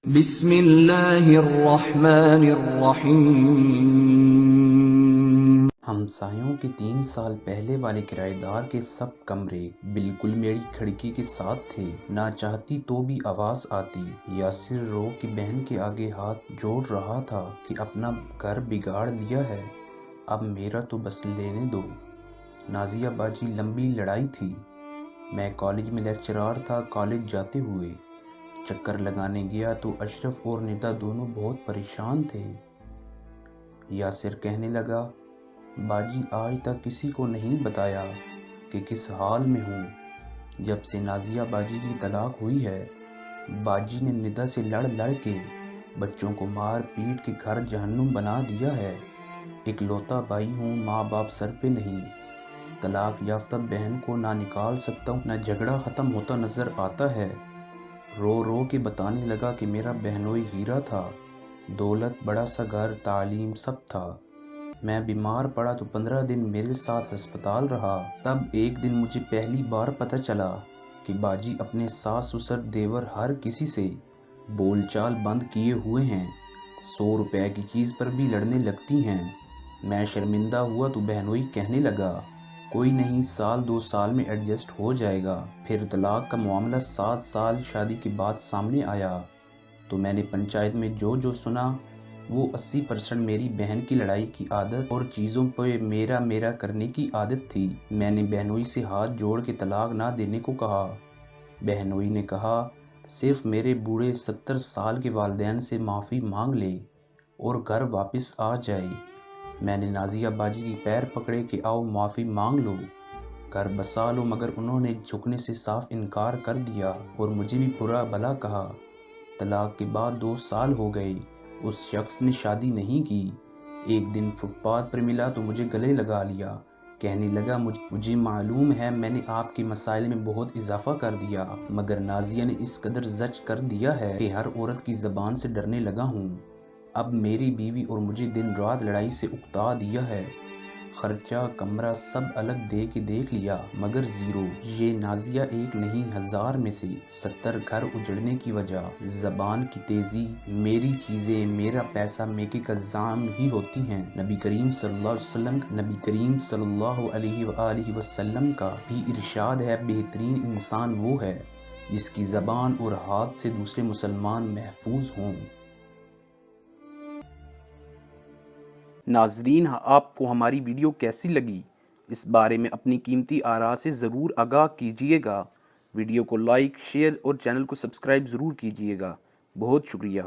بسم اللہ الرحمن الرحیم۔ ہمسایوں کے 3 سال پہلے والے کرایہ دار کے سب کمرے بالکل میری کھڑکی کے ساتھ تھے۔ نہ چاہتی تو بھی آواز آتی۔ یاسر رو کے بہن کے آگے ہاتھ جوڑ رہا تھا کہ اپنا گھر بگاڑ لیا ہے، اب میرا تو بس لینے دو۔ نازیہ باجی لمبی لڑائی تھی۔ میں کالج میں لیکچرار تھا۔ کالج جاتے ہوئے چکر لگانے گیا تو اشرف اور ندا دونوں بہت پریشان تھے۔ یاسر کہنے لگا، باجی آج تک کسی کو نہیں بتایا کہ کس حال میں ہوں۔ جب سے نازیہ باجی کی طلاق ہوئی ہے، باجی نے ندا سے لڑ کے بچوں کو مار پیٹ کے گھر جہنم بنا دیا ہے۔ اکلوتا بھائی ہوں، ماں باپ سر پہ نہیں۔ طلاق یافتہ بہن کو نہ نکال سکتا ہوں، نہ جھگڑا ختم ہوتا نظر آتا ہے۔ رو رو کے بتانے لگا کہ میرا بہنوئی ہیرا تھا، دولت، بڑا سا گھر، تعلیم، سب تھا۔ میں بیمار پڑا تو 15 دن میرے ساتھ ہسپتال رہا۔ تب ایک دن مجھے پہلی بار پتہ چلا کہ باجی اپنے ساس سسر دیور ہر کسی سے بول چال بند کیے ہوئے ہیں، 100 روپے کی چیز پر بھی لڑنے لگتی ہیں۔ میں شرمندہ ہوا تو بہنوئی کہنے لگا، کوئی نہیں، 1-2 سال میں ایڈجسٹ ہو جائے گا۔ پھر طلاق کا معاملہ 7 سال شادی کے بعد سامنے آیا تو میں نے پنچایت میں جو سنا وہ 80% میری بہن کی لڑائی کی عادت اور چیزوں پہ میرا کرنے کی عادت تھی۔ میں نے بہنوئی سے ہاتھ جوڑ کے طلاق نہ دینے کو کہا۔ بہنوئی نے کہا، صرف میرے بوڑھے 70 سال کے والدین سے معافی مانگ لے اور گھر واپس آ جائے۔ میں نے نازیہ باجی کی پیر پکڑے کہ آؤ معافی مانگ لو، گھر بسا لو، مگر انہوں نے جھکنے سے صاف انکار کر دیا اور مجھے بھی برا بھلا کہا۔ طلاق کے بعد 2 سال ہو گئے، اس شخص نے شادی نہیں کی۔ ایک دن فٹ پاتھ پر ملا تو مجھے گلے لگا لیا، کہنے لگا، مجھے معلوم ہے میں نے آپ کے مسائل میں بہت اضافہ کر دیا، مگر نازیہ نے اس قدر زج کر دیا ہے کہ ہر عورت کی زبان سے ڈرنے لگا ہوں۔ اب میری بیوی اور مجھے دن رات لڑائی سے اکتا دیا ہے، خرچہ کمرہ سب الگ دے کے دیکھ لیا مگر زیرو۔ یہ نازیہ ایک نہیں، 1000 میں سے 70 گھر اجڑنے کی وجہ زبان کی تیزی، میری چیزیں، میرا پیسہ، میکے کا الزام ہی ہوتی ہیں۔ نبی کریم صلی اللہ علیہ وسلم کا بھی ارشاد ہے، بہترین انسان وہ ہے جس کی زبان اور ہاتھ سے دوسرے مسلمان محفوظ ہوں۔ ناظرین، آپ کو ہماری ویڈیو کیسی لگی؟ اس بارے میں اپنی قیمتی آراء سے ضرور آگاہ کیجیے گا۔ ویڈیو کو لائک، شیئر اور چینل کو سبسکرائب ضرور کیجیے گا۔ بہت شکریہ۔